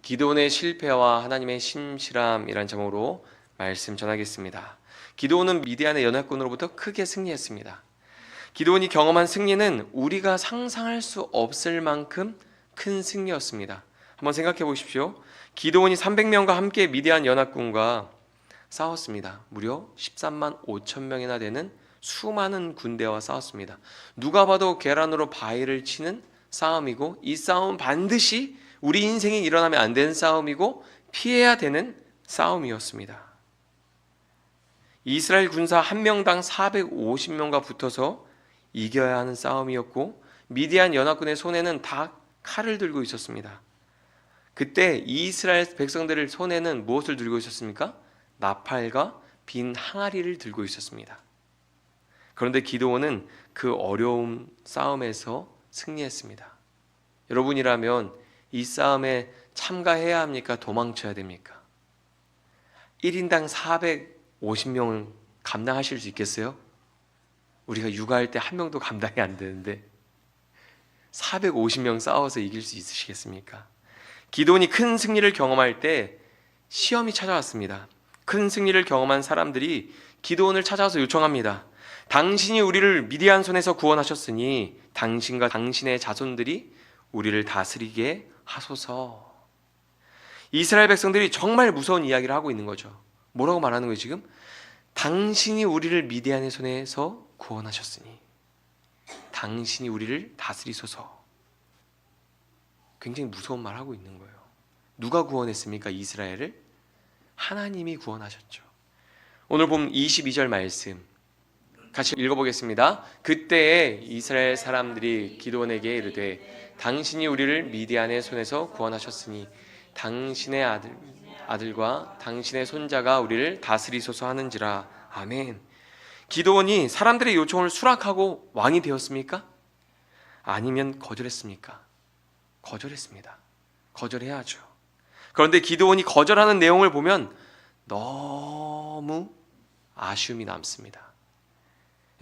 기드온의 실패와 하나님의 신실함이란 제목으로 말씀 전하겠습니다. 기드온은 미디안의 연합군으로부터 크게 승리했습니다. 기드온이 경험한 승리는 우리가 상상할 수 없을 만큼 큰 승리였습니다. 한번 생각해 보십시오. 기드온이 300명과 함께 미디안 연합군과 싸웠습니다. 무려 13만 5천 명이나 되는 수많은 군대와 싸웠습니다. 누가 봐도 계란으로 바위를 치는 싸움이고, 이 싸움은 반드시 우리 인생에 일어나면 안 되는 싸움이고 피해야 되는 싸움이었습니다. 이스라엘 군사 한 명당 450명과 붙어서 이겨야 하는 싸움이었고, 미디안 연합군의 손에는 다 칼을 들고 있었습니다. 그때 이스라엘 백성들의 손에는 무엇을 들고 있었습니까? 나팔과 빈 항아리를 들고 있었습니다. 그런데 기드온은 그 어려운 싸움에서 승리했습니다. 여러분이라면 이 싸움에 참가해야 합니까? 도망쳐야 됩니까? 1인당 450명을 감당하실 수 있겠어요? 우리가 육아할 때 한 명도 감당이 안 되는데 450명 싸워서 이길 수 있으시겠습니까? 기드온이 큰 승리를 경험할 때 시험이 찾아왔습니다. 큰 승리를 경험한 사람들이 기드온을 찾아와서 요청합니다. 당신이 우리를 미디안 손에서 구원하셨으니 당신과 당신의 자손들이 우리를 다스리게 하소서. 이스라엘 백성들이 정말 무서운 이야기를 하고 있는 거죠. 뭐라고 말하는 거예요 지금? 당신이 우리를 미디안의 손에서 구원하셨으니 당신이 우리를 다스리소서. 굉장히 무서운 말 하고 있는 거예요. 누가 구원했습니까? 이스라엘을? 하나님이 구원하셨죠. 오늘 본 22절 말씀 같이 읽어보겠습니다. 그때에 이스라엘 사람들이 기드온에게 이르되 당신이 우리를 미디안의 손에서 구원하셨으니 당신의 아들과 당신의 손자가 우리를 다스리소서 하는지라. 아멘. 기드온이 사람들의 요청을 수락하고 왕이 되었습니까? 아니면 거절했습니까? 거절했습니다. 거절해야죠. 그런데 기드온이 거절하는 내용을 보면 너무 아쉬움이 남습니다.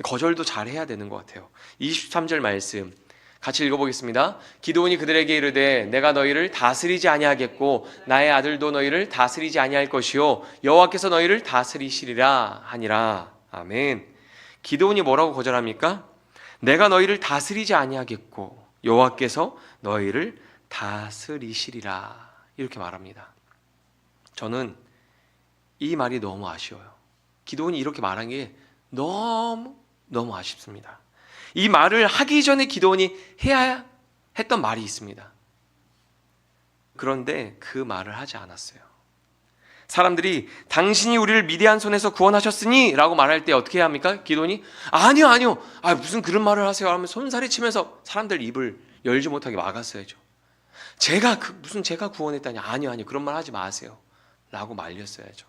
거절도 잘해야 되는 것 같아요. 23절 말씀 같이 읽어보겠습니다. 기드온이 그들에게 이르되 내가 너희를 다스리지 아니하겠고 나의 아들도 너희를 다스리지 아니할 것이요 여호와께서 너희를 다스리시리라 하니라. 아멘. 기드온이 뭐라고 거절합니까? 내가 너희를 다스리지 아니하겠고 여호와께서 너희를 다스리시리라 이렇게 말합니다. 저는 이 말이 너무 아쉬워요. 기드온이 이렇게 말한 게 너무 아쉽습니다. 이 말을 하기 전에 기드온이 해야 했던 말이 있습니다. 그런데 그 말을 하지 않았어요. 사람들이 당신이 우리를 미디안 손에서 구원하셨으니 라고 말할 때 어떻게 해야 합니까? 기드온이 아니요 무슨 그런 말을 하세요 하면 손살이 치면서 사람들 입을 열지 못하게 막았어야죠. 제가 구원했다니 아니요 그런 말 하지 마세요 라고 말렸어야죠.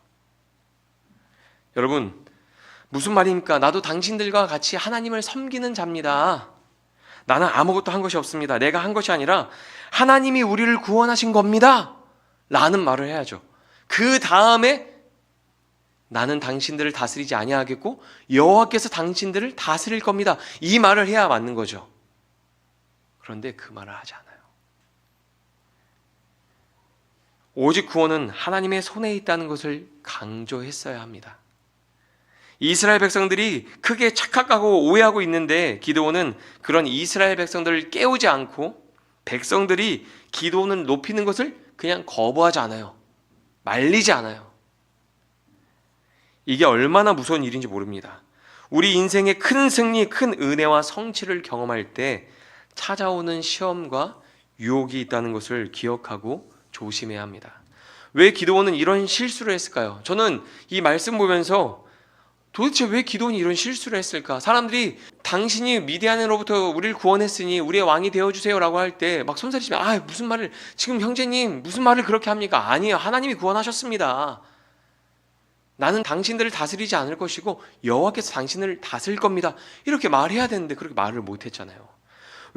여러분 무슨 말입니까? 나도 당신들과 같이 하나님을 섬기는 자입니다. 나는 아무것도 한 것이 없습니다. 내가 한 것이 아니라 하나님이 우리를 구원하신 겁니다 라는 말을 해야죠. 그 다음에 나는 당신들을 다스리지 아니하겠고 여호와께서 당신들을 다스릴 겁니다 이 말을 해야 맞는 거죠. 그런데 그 말을 하지 않아요. 오직 구원은 하나님의 손에 있다는 것을 강조했어야 합니다. 이스라엘 백성들이 크게 착각하고 오해하고 있는데 기드온은 그런 이스라엘 백성들을 깨우지 않고 백성들이 기드온을 높이는 것을 그냥 거부하지 않아요. 말리지 않아요. 이게 얼마나 무서운 일인지 모릅니다. 우리 인생의 큰 승리, 큰 은혜와 성취를 경험할 때 찾아오는 시험과 유혹이 있다는 것을 기억하고 조심해야 합니다. 왜 기드온은 이런 실수를 했을까요? 저는 이 말씀 보면서 도대체 왜 기드온이 이런 실수를 했을까? 사람들이 당신이 미디안으로부터 우리를 구원했으니 우리의 왕이 되어주세요 라고 할 때 막 손살치면 무슨 말을 지금 형제님 무슨 말을 그렇게 합니까? 아니에요. 하나님이 구원하셨습니다. 나는 당신들을 다스리지 않을 것이고 여호와께서 당신을 다스릴 겁니다. 이렇게 말해야 되는데 그렇게 말을 못했잖아요.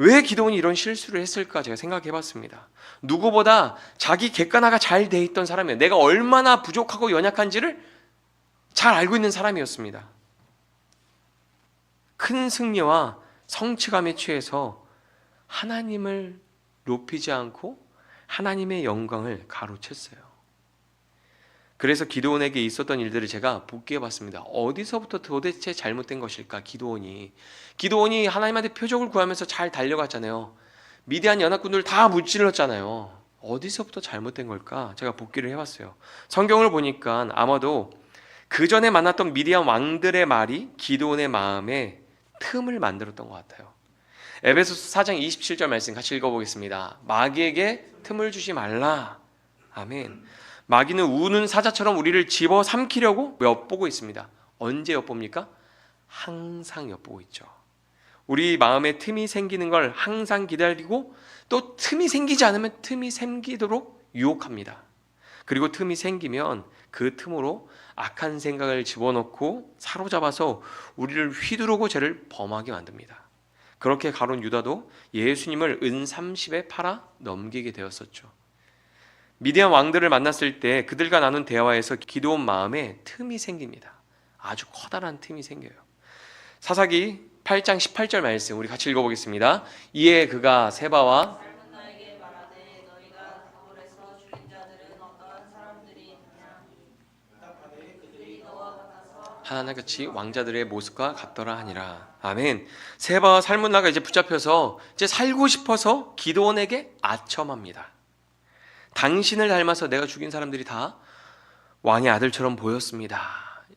왜 기드온이 이런 실수를 했을까 제가 생각해 봤습니다. 누구보다 자기 객관화가 잘 돼 있던 사람이에요. 내가 얼마나 부족하고 연약한지를 잘 알고 있는 사람이었습니다. 큰 승리와 성취감에 취해서 하나님을 높이지 않고 하나님의 영광을 가로챘어요. 그래서 기드온에게 있었던 일들을 제가 복기해 봤습니다. 어디서부터 도대체 잘못된 것일까? 기드온이 하나님한테 표적을 구하면서 잘 달려갔잖아요. 미디안 연합군들 다 무찔렀잖아요. 어디서부터 잘못된 걸까? 제가 복기를 해봤어요. 성경을 보니까 아마도 그 전에 만났던 미디안 왕들의 말이 기드온의 마음에 틈을 만들었던 것 같아요. 에베소서 4장 27절 말씀 같이 읽어보겠습니다. 마귀에게 틈을 주지 말라. 아멘. 마귀는 우는 사자처럼 우리를 집어삼키려고 엿보고 있습니다. 언제 엿봅니까? 항상 엿보고 있죠. 우리 마음에 틈이 생기는 걸 항상 기다리고 또 틈이 생기지 않으면 틈이 생기도록 유혹합니다. 그리고 틈이 생기면 그 틈으로 악한 생각을 집어넣고 사로잡아서 우리를 휘두르고 죄를 범하게 만듭니다. 그렇게 가론 유다도 예수님을 은 30에 팔아 넘기게 되었었죠. 미디안 왕들을 만났을 때 그들과 나눈 대화에서 기드온 마음에 틈이 생깁니다. 아주 커다란 틈이 생겨요. 사사기 8장 18절 말씀 우리 같이 읽어보겠습니다. 이에 그가 세바와 살문나에게 말하되 너희가 다볼에서 죽인 자들은 어떠한 사람들이 있느냐 대답하되 그들이 너와 같아서 하나같이 왕자들의 모습과 같더라 하니라. 아멘. 세바와 살문나가 이제 붙잡혀서 이제 살고 싶어서 기드온에게 아첨합니다. 당신을 닮아서 내가 죽인 사람들이 다 왕의 아들처럼 보였습니다.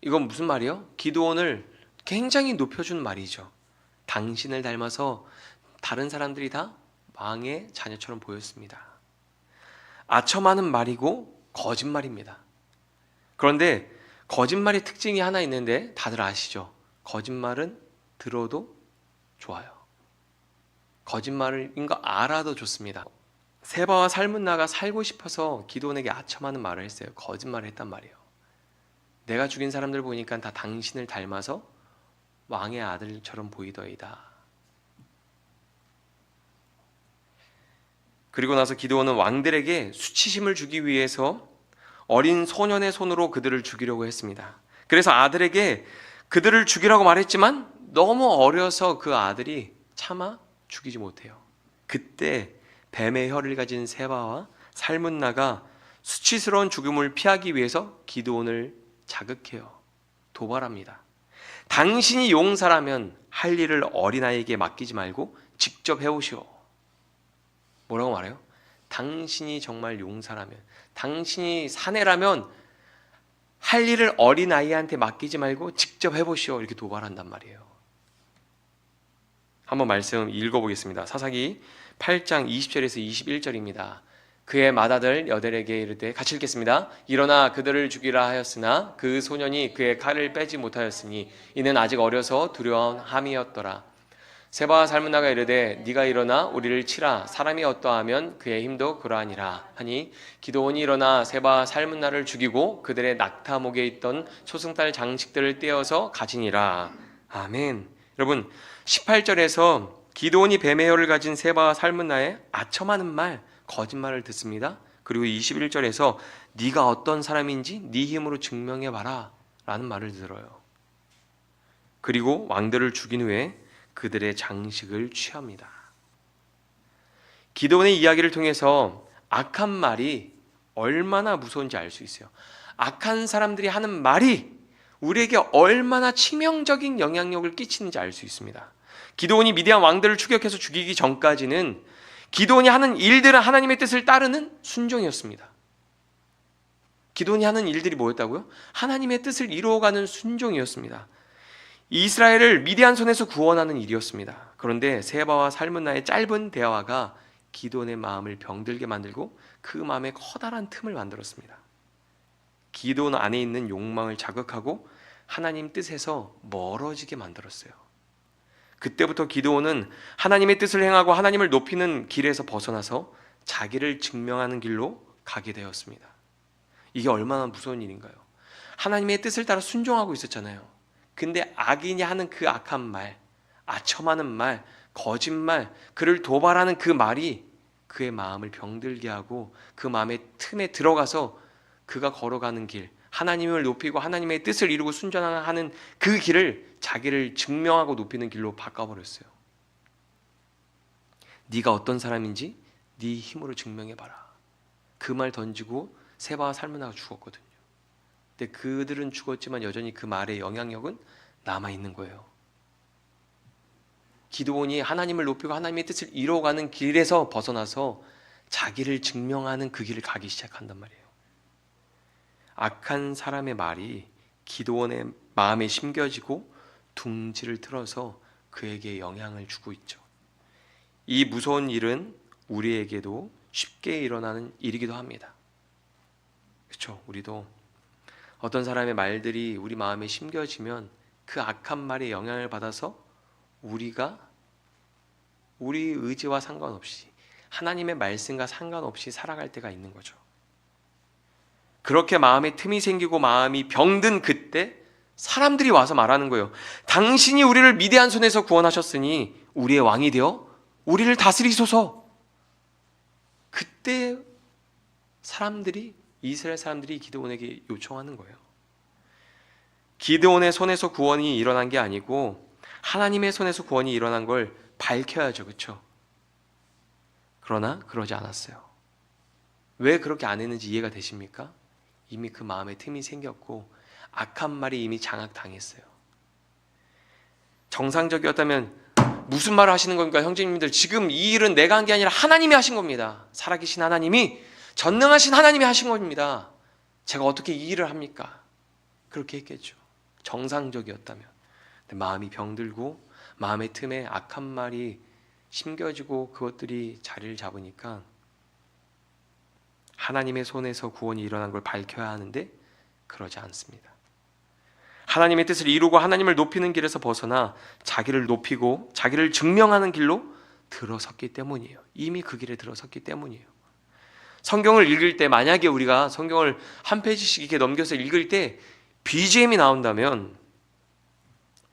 이건 무슨 말이요? 기드온을 굉장히 높여준 말이죠. 당신을 닮아서 다른 사람들이 다 왕의 자녀처럼 보였습니다. 아첨하는 말이고 거짓말입니다. 그런데 거짓말의 특징이 하나 있는데 다들 아시죠? 거짓말은 들어도 좋아요. 거짓말인 거 알아도 좋습니다. 세바와 살문나가 살고 싶어서 기드온에게 아첨하는 말을 했어요. 거짓말을 했단 말이에요. 내가 죽인 사람들 보니까 다 당신을 닮아서 왕의 아들처럼 보이더이다. 그리고 나서 기드온은 왕들에게 수치심을 주기 위해서 어린 소년의 손으로 그들을 죽이려고 했습니다. 그래서 아들에게 그들을 죽이라고 말했지만 너무 어려서 그 아들이 차마 죽이지 못해요. 그때 뱀의 혀를 가진 세바와 살문나가 수치스러운 죽음을 피하기 위해서 기드온을 자극해요. 도발합니다. 당신이 용사라면 할 일을 어린아이에게 맡기지 말고 직접 해오시오. 뭐라고 말해요? 당신이 정말 용사라면, 당신이 사내라면 할 일을 어린아이한테 맡기지 말고 직접 해보시오. 이렇게 도발한단 말이에요. 한번 말씀 읽어보겠습니다. 사사기 8장 20절에서 21절입니다. 그의 맏아들 여델에게 이르되 같이 읽겠습니다. 일어나 그들을 죽이라 하였으나 그 소년이 그의 칼을 빼지 못하였으니 이는 아직 어려서 두려움함이었더라. 세바와 살문나가 이르되 네가 일어나 우리를 치라. 사람이 어떠하면 그의 힘도 그러하니라 하니 기드온이 일어나 세바와 살문나를 죽이고 그들의 낙타목에 있던 소승달 장식들을 떼어서 가지니라. 아멘. 여러분 18절에서 기드온이 뱀의 혀를 가진 세바와 살문나의 아첨하는 말, 거짓말을 듣습니다. 그리고 21절에서 네가 어떤 사람인지 네 힘으로 증명해봐라 라는 말을 들어요. 그리고 왕들을 죽인 후에 그들의 장식을 취합니다. 기드온의 이야기를 통해서 악한 말이 얼마나 무서운지 알 수 있어요. 악한 사람들이 하는 말이 우리에게 얼마나 치명적인 영향력을 끼치는지 알 수 있습니다. 기드온이 미디안 왕들을 추격해서 죽이기 전까지는 기드온이 하는 일들은 하나님의 뜻을 따르는 순종이었습니다. 기드온이 하는 일들이 뭐였다고요? 하나님의 뜻을 이루어가는 순종이었습니다. 이스라엘을 미디안 손에서 구원하는 일이었습니다. 그런데 세바와 살문나의 짧은 대화가 기드온의 마음을 병들게 만들고 그 마음에 커다란 틈을 만들었습니다. 기드온 안에 있는 욕망을 자극하고 하나님 뜻에서 멀어지게 만들었어요. 그때부터 기드온은 하나님의 뜻을 행하고 하나님을 높이는 길에서 벗어나서 자기를 증명하는 길로 가게 되었습니다. 이게 얼마나 무서운 일인가요? 하나님의 뜻을 따라 순종하고 있었잖아요. 근데 악인이 하는 그 악한 말, 아첨하는 말, 거짓말, 그를 도발하는 그 말이 그의 마음을 병들게 하고 그 마음의 틈에 들어가서 그가 걸어가는 길, 하나님을 높이고 하나님의 뜻을 이루고 순종하는 그 길을 자기를 증명하고 높이는 길로 바꿔버렸어요. 네가 어떤 사람인지 네 힘으로 증명해봐라. 그 말 던지고 세바와 살므나가 죽었거든요. 근데 그들은 죽었지만 여전히 그 말의 영향력은 남아있는 거예요. 기드온이 하나님을 높이고 하나님의 뜻을 이루어가는 길에서 벗어나서 자기를 증명하는 그 길을 가기 시작한단 말이에요. 악한 사람의 말이 기드온의 마음에 심겨지고 둥지를 틀어서 그에게 영향을 주고 있죠. 이 무서운 일은 우리에게도 쉽게 일어나는 일이기도 합니다. 그렇죠? 우리도 어떤 사람의 말들이 우리 마음에 심겨지면 그 악한 말에 영향을 받아서 우리가 우리 의지와 상관없이 하나님의 말씀과 상관없이 살아갈 때가 있는 거죠. 그렇게 마음에 틈이 생기고 마음이 병든 그때 사람들이 와서 말하는 거예요. 당신이 우리를 미디안 손에서 구원하셨으니 우리의 왕이 되어 우리를 다스리소서. 그때 이스라엘 사람들이 기드온에게 요청하는 거예요. 기드온의 손에서 구원이 일어난 게 아니고 하나님의 손에서 구원이 일어난 걸 밝혀야죠. 그렇죠? 그러나 그러지 않았어요. 왜 그렇게 안 했는지 이해가 되십니까? 이미 그 마음에 틈이 생겼고 악한 말이 이미 장악당했어요. 정상적이었다면 무슨 말을 하시는 겁니까? 형제님들, 지금 이 일은 내가 한 게 아니라 하나님이 하신 겁니다. 살아계신 하나님이, 전능하신 하나님이 하신 겁니다. 제가 어떻게 이 일을 합니까? 그렇게 했겠죠. 정상적이었다면. 근데 마음이 병들고 마음의 틈에 악한 말이 심겨지고 그것들이 자리를 잡으니까 하나님의 손에서 구원이 일어난 걸 밝혀야 하는데 그러지 않습니다. 하나님의 뜻을 이루고 하나님을 높이는 길에서 벗어나 자기를 높이고 자기를 증명하는 길로 들어섰기 때문이에요. 이미 그 길에 들어섰기 때문이에요. 성경을 읽을 때 만약에 우리가 성경을 한 페이지씩 이렇게 넘겨서 읽을 때 BGM이 나온다면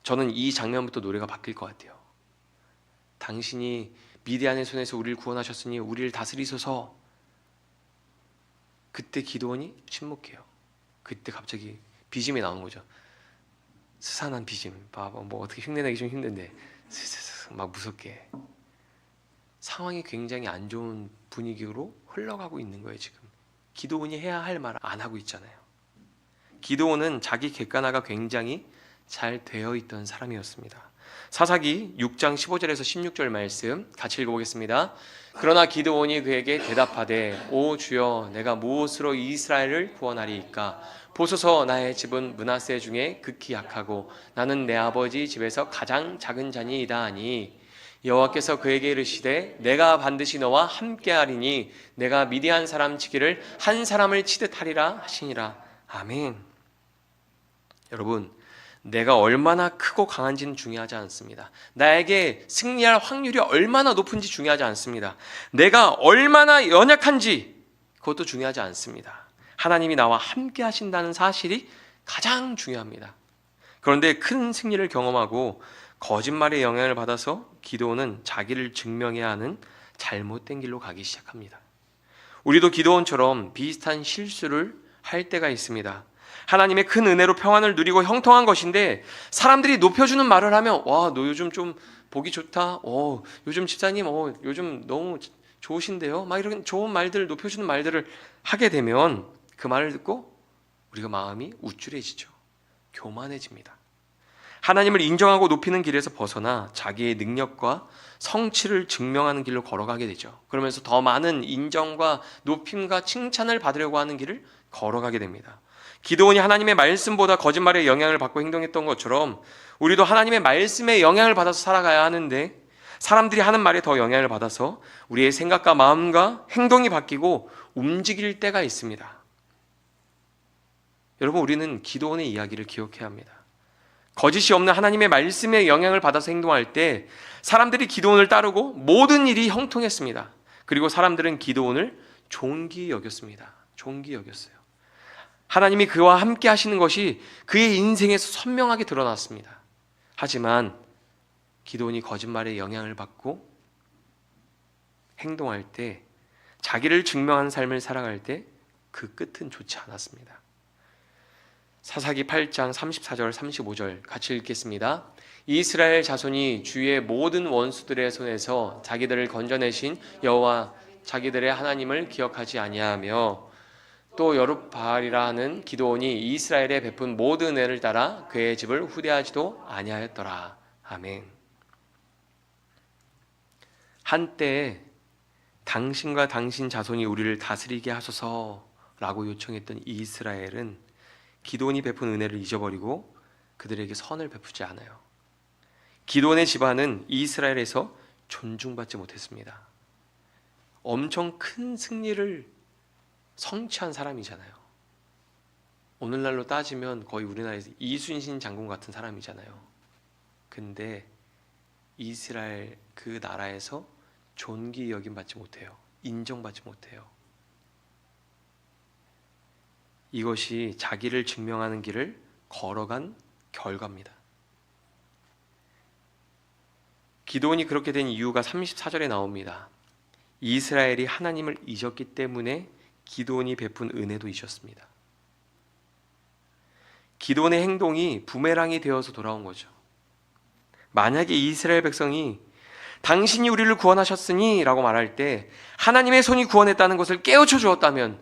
저는 이 장면부터 노래가 바뀔 것 같아요. 당신이 미디안의 손에서 우리를 구원하셨으니 우리를 다스리소서. 그때 기드온이 침묵해요. 그때 갑자기 BGM이 나오는 거죠. 스산한 BGM. 뭐 어떻게 흉내내기 좀 힘든데 막 무섭게. 상황이 굉장히 안 좋은 분위기로 흘러가고 있는 거예요. 지금 기드온이 해야 할 말 안 하고 있잖아요. 기드온은 자기 객관화가 굉장히 잘 되어 있던 사람이었습니다. 사사기 6장 15절에서 16절 말씀 같이 읽어보겠습니다. 그러나 기드온이 그에게 대답하되 오 주여, 내가 무엇으로 이스라엘을 구원하리이까? 보소서, 나의 집은 므낫세 중에 극히 약하고 나는 내 아버지 집에서 가장 작은 자니이다 하니 여호와께서 그에게 이르시되 내가 반드시 너와 함께하리니 내가 미디안 사람 치기를 한 사람을 치듯 하리라 하시니라. 아멘. 여러분, 내가 얼마나 크고 강한지는 중요하지 않습니다. 나에게 승리할 확률이 얼마나 높은지 중요하지 않습니다. 내가 얼마나 연약한지 그것도 중요하지 않습니다. 하나님이 나와 함께 하신다는 사실이 가장 중요합니다. 그런데 큰 승리를 경험하고 거짓말의 영향을 받아서 기드온은 자기를 증명해야 하는 잘못된 길로 가기 시작합니다. 우리도 기드온처럼 비슷한 실수를 할 때가 있습니다. 하나님의 큰 은혜로 평안을 누리고 형통한 것인데 사람들이 높여주는 말을 하면 와, 너 요즘 좀 보기 좋다. 요즘 집사님 요즘 너무 좋으신데요. 막 이런 좋은 말들, 높여주는 말들을 하게 되면 그 말을 듣고 우리가 마음이 우쭐해지죠. 교만해집니다. 하나님을 인정하고 높이는 길에서 벗어나 자기의 능력과 성취를 증명하는 길로 걸어가게 되죠. 그러면서 더 많은 인정과 높임과 칭찬을 받으려고 하는 길을 걸어가게 됩니다. 기드온이 하나님의 말씀보다 거짓말의 영향을 받고 행동했던 것처럼 우리도 하나님의 말씀에 영향을 받아서 살아가야 하는데 사람들이 하는 말에 더 영향을 받아서 우리의 생각과 마음과 행동이 바뀌고 움직일 때가 있습니다. 여러분, 우리는 기드온의 이야기를 기억해야 합니다. 거짓이 없는 하나님의 말씀에 영향을 받아서 행동할 때 사람들이 기드온을 따르고 모든 일이 형통했습니다. 그리고 사람들은 기드온을 존귀 여겼습니다. 존귀 여겼어요. 하나님이 그와 함께 하시는 것이 그의 인생에서 선명하게 드러났습니다. 하지만 기드온이 거짓말에 영향을 받고 행동할 때, 자기를 증명하는 삶을 살아갈 때 그 끝은 좋지 않았습니다. 사사기 8장 34절 35절 같이 읽겠습니다. 이스라엘 자손이 주의 모든 원수들의 손에서 자기들을 건져내신 여호와 자기들의 하나님을 기억하지 아니하며 또 여룹바알이라 하는 기드온이 이스라엘에 베푼 모든 은혜를 따라 그의 집을 후대하지도 아니하였더라. 아멘. 한때 당신과 당신 자손이 우리를 다스리게 하소서라고 요청했던 이스라엘은 기드온이 베푼 은혜를 잊어버리고 그들에게 선을 베푸지 않아요. 기드온의 집안은 이스라엘에서 존중받지 못했습니다. 엄청 큰 승리를 성취한 사람이잖아요. 오늘날로 따지면 거의 우리나라에서 이순신 장군 같은 사람이잖아요. 근데 이스라엘 그 나라에서 존귀 여김받지 못해요. 인정받지 못해요. 이것이 자기를 증명하는 길을 걸어간 결과입니다. 기드온이 그렇게 된 이유가 34절에 나옵니다. 이스라엘이 하나님을 잊었기 때문에 기드온이 베푼 은혜도 잊었습니다. 기드온의 행동이 부메랑이 되어서 돌아온 거죠. 만약에 이스라엘 백성이 당신이 우리를 구원하셨으니 라고 말할 때 하나님의 손이 구원했다는 것을 깨우쳐 주었다면,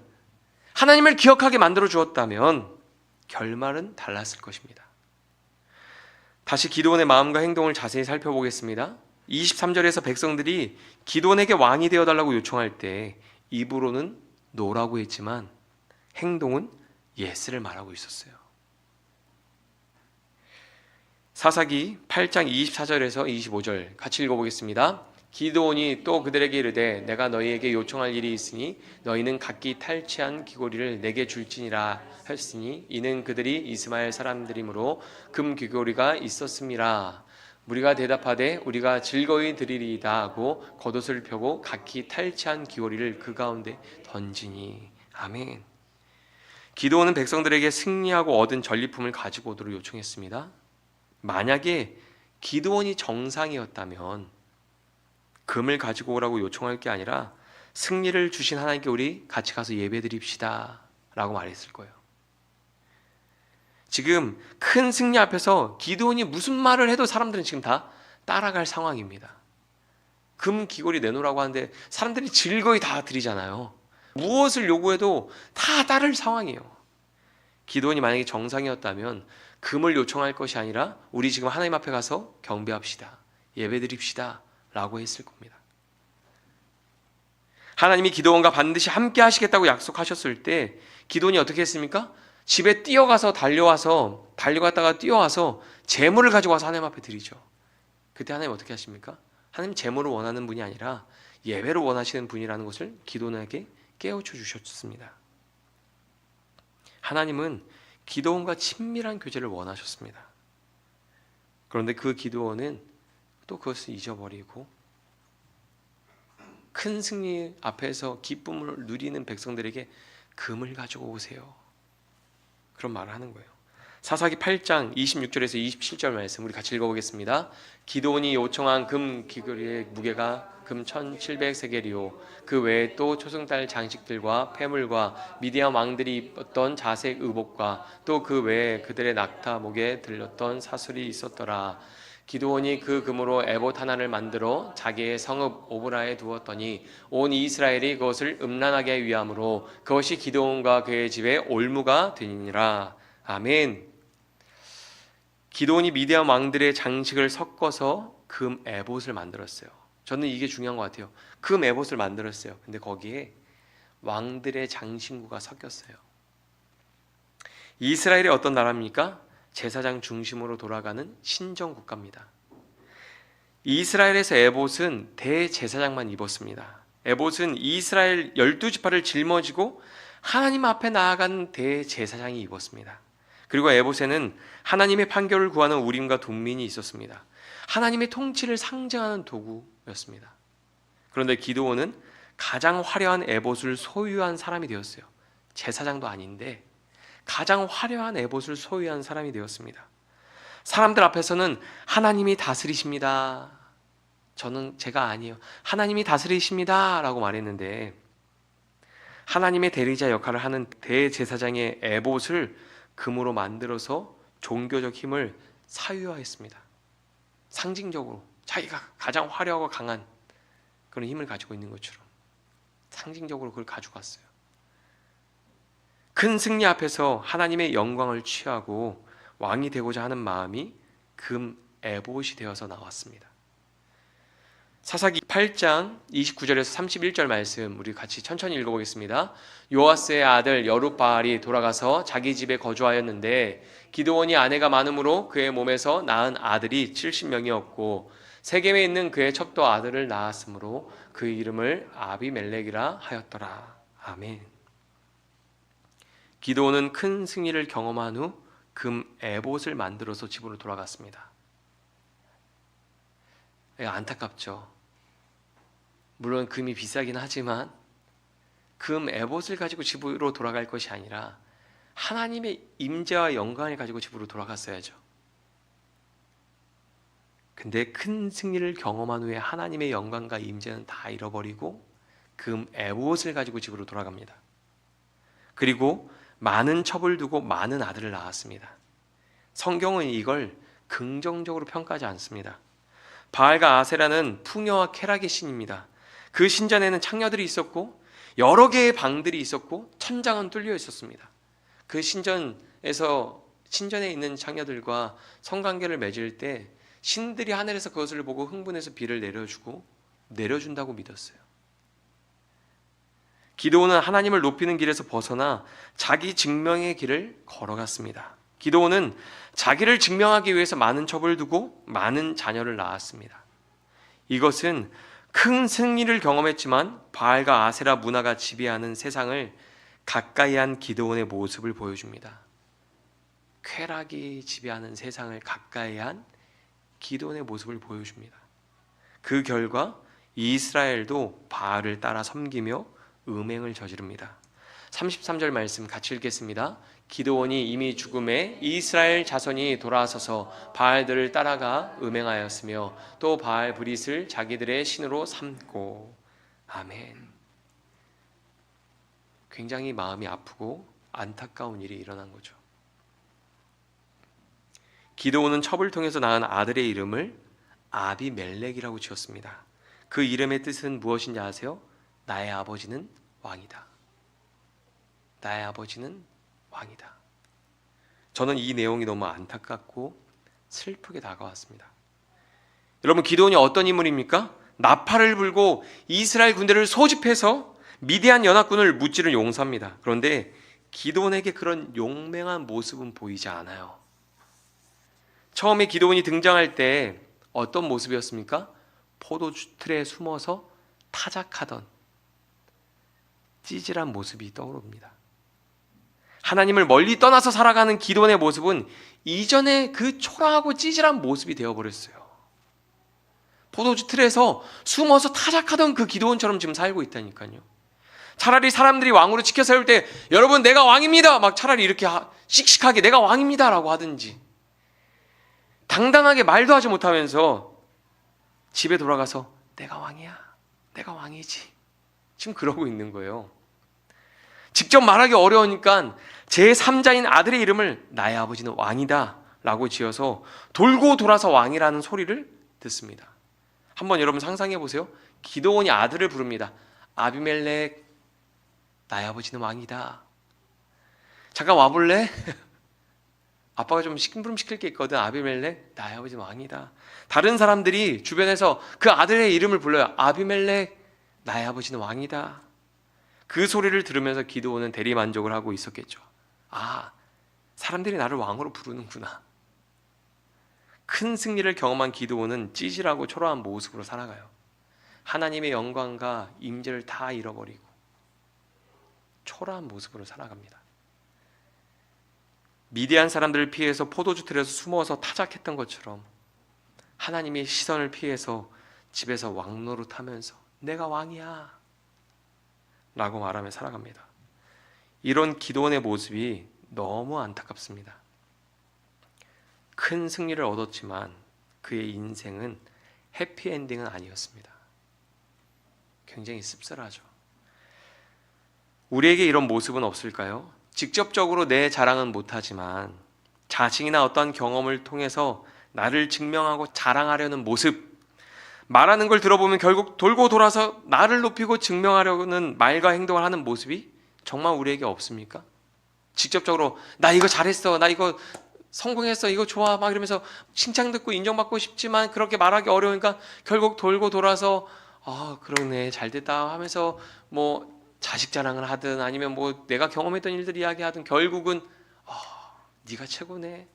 하나님을 기억하게 만들어 주었다면 결말은 달랐을 것입니다. 다시 기드온의 마음과 행동을 자세히 살펴보겠습니다. 23절에서 백성들이 기드온에게 왕이 되어달라고 요청할 때 입으로는 노라고 했지만 행동은 예스를 말하고 있었어요. 사사기 8장 24절에서 25절 같이 읽어보겠습니다. 기드온이 또 그들에게 이르되 내가 너희에게 요청할 일이 있으니 너희는 각기 탈취한 귀고리를 내게 줄지니라 했으니 이는 그들이 이스마엘 사람들이므로 금 귀고리가 있었음이라. 무리가 대답하되 우리가 즐거이 드리리이다 하고 겉옷을 펴고 각기 탈취한 귀고리를 그 가운데 던지니. 아멘. 기드온은 백성들에게 승리하고 얻은 전리품을 가지고 오도록 요청했습니다. 만약에 기드온이 정상이었다면 금을 가지고 오라고 요청할 게 아니라 승리를 주신 하나님께 우리 같이 가서 예배드립시다 라고 말했을 거예요. 지금 큰 승리 앞에서 기드온이 무슨 말을 해도 사람들은 지금 다 따라갈 상황입니다. 금 귀고리 내놓으라고 하는데 사람들이 즐거이 다 드리잖아요. 무엇을 요구해도 다 따를 상황이에요. 기드온이 만약에 정상이었다면 금을 요청할 것이 아니라 우리 지금 하나님 앞에 가서 경배합시다, 예배드립시다 라고 했을 겁니다. 하나님이 기드온과 반드시 함께 하시겠다고 약속하셨을 때 기드온이 어떻게 했습니까? 집에 달려갔다가 뛰어와서 재물을 가지고 와서 하나님 앞에 드리죠. 그때 하나님 어떻게 하십니까? 하나님 재물을 원하는 분이 아니라 예배를 원하시는 분이라는 것을 기드온에게 깨우쳐 주셨습니다. 하나님은 기드온과 친밀한 교제를 원하셨습니다. 그런데 그 기드온은 또 그것을 잊어버리고 큰 승리 앞에서 기쁨을 누리는 백성들에게 금을 가지고 오세요, 그런 말을 하는 거예요. 사사기 8장 26절에서 27절 말씀 우리 같이 읽어보겠습니다. 기드온이 요청한 금 귀고리의 무게가 금 1700세겔이요 그 외에 또 초승달 장식들과 폐물과 미디안 왕들이 입었던 자색 의복과 또 그 외에 그들의 낙타 목에 들렸던 사슬이 있었더라. 기드온이 그 금으로 에봇 하나를 만들어 자기의 성읍 오브라에 두었더니 온 이스라엘이 그것을 음란하게 위함으로 그것이 기드온과 그의 집에 올무가 되니라. 아멘. 기드온이 미디안 왕들의 장식을 섞어서 금 에봇을 만들었어요. 저는 이게 중요한 것 같아요. 금 에봇을 만들었어요. 근데 거기에 왕들의 장신구가 섞였어요. 이스라엘이 어떤 나라입니까? 제사장 중심으로 돌아가는 신정 국가입니다. 이스라엘에서 에봇은 대제사장만 입었습니다. 에봇은 이스라엘 12지파를 짊어지고 하나님 앞에 나아간 대제사장이 입었습니다. 그리고 에봇에는 하나님의 판결을 구하는 우림과 둠민이 있었습니다. 하나님의 통치를 상징하는 도구였습니다. 그런데 기드온은 가장 화려한 에봇을 소유한 사람이 되었어요. 제사장도 아닌데 가장 화려한 에봇을 소유한 사람이 되었습니다. 사람들 앞에서는 하나님이 다스리십니다, 제가 아니에요, 하나님이 다스리십니다 라고 말했는데 하나님의 대리자 역할을 하는 대제사장의 에봇을 금으로 만들어서 종교적 힘을 사유화했습니다. 상징적으로 자기가 가장 화려하고 강한 그런 힘을 가지고 있는 것처럼. 상징적으로 그걸 가져갔어요. 큰 승리 앞에서 하나님의 영광을 취하고 왕이 되고자 하는 마음이 금 에봇이 되어서 나왔습니다. 사사기 8장 29절에서 31절 말씀 우리 같이 천천히 읽어보겠습니다. 요아스의 아들 여룻바알이 돌아가서 자기 집에 거주하였는데 기드온이 아내가 많으므로 그의 몸에서 낳은 아들이 70명이었고 세겜에 있는 그의 첩도 아들을 낳았으므로 그 이름을 아비멜렉이라 하였더라. 아멘. 기드온은 큰 승리를 경험한 후 금 에봇을 만들어서 집으로 돌아갔습니다. 안타깝죠. 물론 금이 비싸긴 하지만 금 에봇을 가지고 집으로 돌아갈 것이 아니라 하나님의 임재와 영광을 가지고 집으로 돌아갔어야죠. 근데 큰 승리를 경험한 후에 하나님의 영광과 임재는 다 잃어버리고 금 에봇을 가지고 집으로 돌아갑니다. 그리고 많은 첩을 두고 많은 아들을 낳았습니다. 성경은 이걸 긍정적으로 평가하지 않습니다. 바알과 아세라는 풍요와 쾌락의 신입니다. 그 신전에는 창녀들이 있었고 여러 개의 방들이 있었고 천장은 뚫려 있었습니다. 그 신전에 있는 창녀들과 성관계를 맺을 때 신들이 하늘에서 그것을 보고 흥분해서 비를 내려준다고 믿었어요. 기드온은 하나님을 높이는 길에서 벗어나 자기 증명의 길을 걸어갔습니다. 기드온은 자기를 증명하기 위해서 많은 첩을 두고 많은 자녀를 낳았습니다. 이것은 큰 승리를 경험했지만 바알과 아세라 문화가 지배하는 세상을 가까이 한 기드온의 모습을 보여줍니다. 쾌락이 지배하는 세상을 가까이 한 기드온의 모습을 보여줍니다. 그 결과 이스라엘도 바알을 따라 섬기며 음행을 저지릅니다. 33절 말씀 같이 읽겠습니다. 기드온이 이미 죽음에 이스라엘 자손이 돌아서서 바알들을 따라가 음행하였으며 또 바알 브릿을 자기들의 신으로 삼고. 아멘. 굉장히 마음이 아프고 안타까운 일이 일어난 거죠. 기드온은 첩을 통해서 낳은 아들의 이름을 아비멜렉이라고 지었습니다. 그 이름의 뜻은 무엇인지 아세요? 나의 아버지는 왕이다. 나의 아버지는 왕이다. 저는 이 내용이 너무 안타깝고 슬프게 다가왔습니다. 여러분, 기드온이 어떤 인물입니까? 나팔을 불고 이스라엘 군대를 소집해서 미디안 연합군을 무찌른 용사입니다. 그런데 기드온에게 그런 용맹한 모습은 보이지 않아요. 처음에 기드온이 등장할 때 어떤 모습이었습니까? 포도주 틀에 숨어서 타작하던 찌질한 모습이 떠오릅니다. 하나님을 멀리 떠나서 살아가는 기드온의 모습은 이전에 그 초라하고 찌질한 모습이 되어버렸어요. 포도주 틀에서 숨어서 타작하던 그 기드온처럼 지금 살고 있다니까요. 차라리 사람들이 왕으로 지켜 세울 때 여러분 내가 왕입니다 막 차라리 이렇게 씩씩하게 내가 왕입니다 라고 하든지, 당당하게 말도 하지 못하면서 집에 돌아가서 내가 왕이야, 내가 왕이지, 지금 그러고 있는 거예요. 직접 말하기 어려우니까 제3자인 아들의 이름을 나의 아버지는 왕이다 라고 지어서 돌고 돌아서 왕이라는 소리를 듣습니다. 한번 여러분 상상해 보세요. 기드온이 아들을 부릅니다. 아비멜렉, 나의 아버지는 왕이다. 잠깐 와볼래? 아빠가 좀 심부름 시킬 게 있거든. 아비멜렉, 나의 아버지는 왕이다. 다른 사람들이 주변에서 그 아들의 이름을 불러요. 아비멜렉, 나의 아버지는 왕이다. 그 소리를 들으면서 기드온은 대리만족을 하고 있었겠죠. 아, 사람들이 나를 왕으로 부르는구나. 큰 승리를 경험한 기드온은 찌질하고 초라한 모습으로 살아가요. 하나님의 영광과 임재를 다 잃어버리고 초라한 모습으로 살아갑니다. 미디안 사람들을 피해서 포도주 틀에서 숨어서 타작했던 것처럼 하나님의 시선을 피해서 집에서 왕노릇하면서 내가 왕이야 라고 말하며 살아갑니다. 이런 기드온의 모습이 너무 안타깝습니다. 큰 승리를 얻었지만 그의 인생은 해피엔딩은 아니었습니다. 굉장히 씁쓸하죠. 우리에게 이런 모습은 없을까요? 직접적으로 내 자랑은 못하지만 자신이나 어떤 경험을 통해서 나를 증명하고 자랑하려는 모습, 말하는 걸 들어보면 결국 돌고 돌아서 나를 높이고 증명하려는 말과 행동을 하는 모습이 정말 우리에게 없습니까? 직접적으로 나 이거 잘했어, 나 이거 성공했어, 이거 좋아 막 이러면서 칭찬 듣고 인정받고 싶지만 그렇게 말하기 어려우니까 결국 돌고 돌아서 그러네 잘됐다 하면서 뭐 자식 자랑을 하든 아니면 뭐 내가 경험했던 일들 이야기하든 결국은 네가 최고네,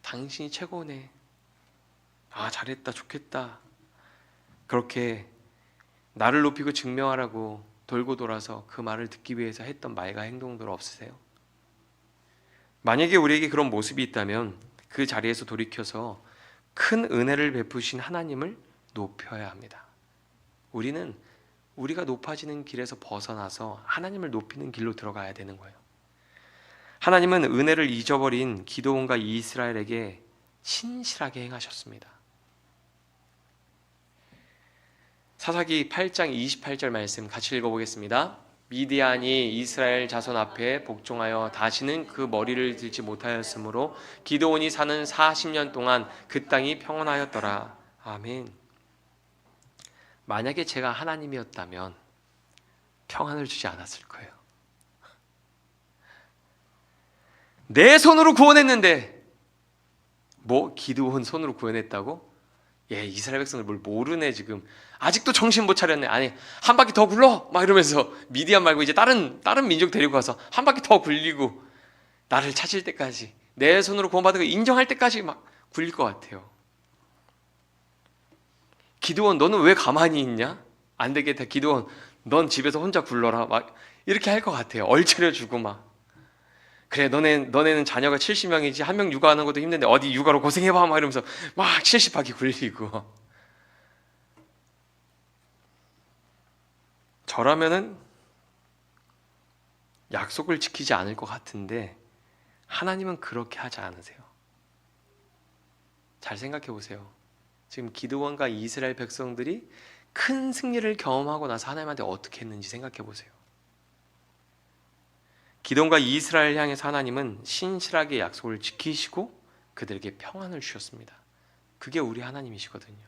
당신이 최고네, 잘했다 좋겠다, 그렇게 나를 높이고 증명하라고 돌고 돌아서 그 말을 듣기 위해서 했던 말과 행동들 없으세요? 만약에 우리에게 그런 모습이 있다면 그 자리에서 돌이켜서 큰 은혜를 베푸신 하나님을 높여야 합니다. 우리는 우리가 높아지는 길에서 벗어나서 하나님을 높이는 길로 들어가야 되는 거예요. 하나님은 은혜를 잊어버린 기드온과 이스라엘에게 신실하게 행하셨습니다. 사사기 8장 28절 말씀 같이 읽어보겠습니다. 미디안이 이스라엘 자손 앞에 복종하여 다시는 그 머리를 들지 못하였으므로 기드온이 사는 40년 동안 그 땅이 평온하였더라. 아멘. 만약에 제가 하나님이었다면 평안을 주지 않았을 거예요. 내 손으로 구원했는데 뭐 기드온 손으로 구원했다고? 이스라엘 백성들 뭘 모르네 지금. 아직도 정신 못 차렸네. 아니 한 바퀴 더 굴러 막 이러면서 미디안 말고 이제 다른 민족 데리고 가서 한 바퀴 더 굴리고 나를 찾을 때까지 내 손으로 구원받은 거 인정할 때까지 막 굴릴 것 같아요. 기드온 너는 왜 가만히 있냐? 안 되겠다 기드온 넌 집에서 혼자 굴러라 막 이렇게 할 것 같아요. 얼차려주고 막 그래 너네는 자녀가 70명이지 한 명 육아하는 것도 힘든데 어디 육아로 고생해봐 막 이러면서 막 70바퀴 굴리고. 저라면은 약속을 지키지 않을 것 같은데 하나님은 그렇게 하지 않으세요. 잘 생각해 보세요. 지금 기드온과 이스라엘 백성들이 큰 승리를 경험하고 나서 하나님한테 어떻게 했는지 생각해 보세요. 기드온과 이스라엘 향해서 하나님은 신실하게 약속을 지키시고 그들에게 평안을 주셨습니다. 그게 우리 하나님이시거든요.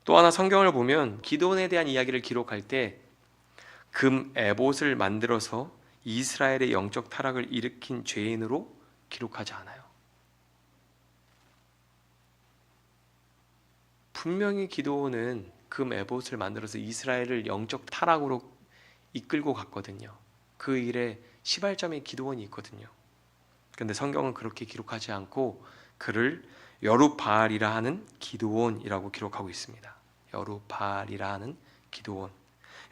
또 하나 성경을 보면 기드온에 대한 이야기를 기록할 때 금 에봇을 만들어서 이스라엘의 영적 타락을 일으킨 죄인으로 기록하지 않아요. 분명히 기드온은 금 에봇을 만들어서 이스라엘을 영적 타락으로 이끌고 갔거든요. 그 일에 시발점이 기드온이 있거든요. 그런데 성경은 그렇게 기록하지 않고 그를 여룻바알이라 하는 기드온이라고 기록하고 있습니다. 여룻바알이라 하는 기드온.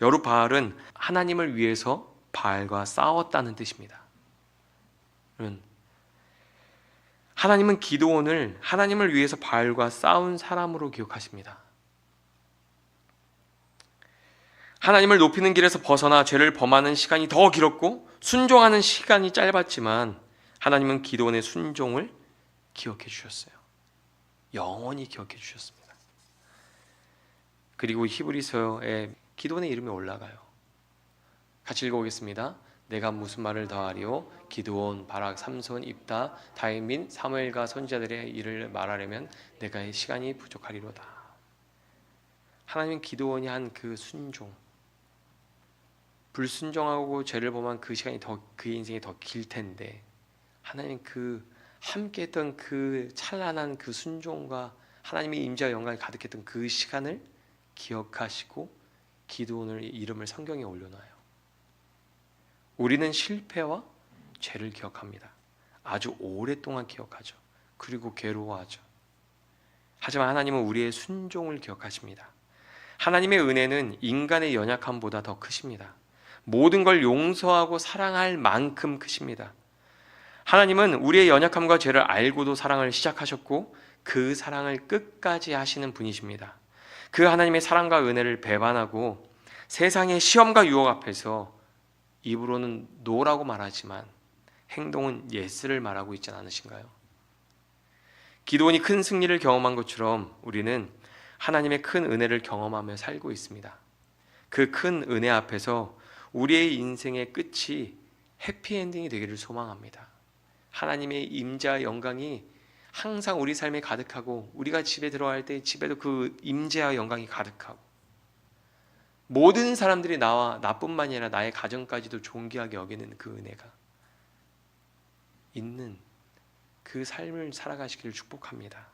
여룻바알은 하나님을 위해서 바알과 싸웠다는 뜻입니다. 하나님은 기드온을 하나님을 위해서 바알과 싸운 사람으로 기억하십니다. 하나님을 높이는 길에서 벗어나 죄를 범하는 시간이 더 길었고 순종하는 시간이 짧았지만 하나님은 기드온의 순종을 기억해 주셨어요. 영원히 기억해 주셨습니다. 그리고 히브리서에 기드온의 이름이 올라가요. 같이 읽어보겠습니다. 내가 무슨 말을 더하리요? 기드온, 바락, 삼손, 입다, 다윗 및 사무엘과 선지자들의 일을 말하려면 내가 시간이 부족하리로다. 하나님은 기드온이 한 그 순종, 불순종하고 죄를 범한 그 시간이 그의 인생이 더 길 텐데 하나님 그 함께했던 그 찬란한 그 순종과 하나님의 임재와 영광이 가득했던 그 시간을 기억하시고 기드온의 이름을 성경에 올려놔요. 우리는 실패와 죄를 기억합니다. 아주 오랫동안 기억하죠. 그리고 괴로워하죠. 하지만 하나님은 우리의 순종을 기억하십니다. 하나님의 은혜는 인간의 연약함보다 더 크십니다. 모든 걸 용서하고 사랑할 만큼 크십니다. 하나님은 우리의 연약함과 죄를 알고도 사랑을 시작하셨고 그 사랑을 끝까지 하시는 분이십니다. 그 하나님의 사랑과 은혜를 배반하고 세상의 시험과 유혹 앞에서 입으로는 노라고 말하지만 행동은 예스를 말하고 있지 않으신가요? 기드온이 큰 승리를 경험한 것처럼 우리는 하나님의 큰 은혜를 경험하며 살고 있습니다. 그 큰 은혜 앞에서 우리의 인생의 끝이 해피엔딩이 되기를 소망합니다. 하나님의 임재와 영광이 항상 우리 삶에 가득하고 우리가 집에 들어갈 때 집에도 그 임재와 영광이 가득하고 모든 사람들이 나와 나뿐만이 아니라 나의 가정까지도 존귀하게 여기는 그 은혜가 있는 그 삶을 살아가시기를 축복합니다.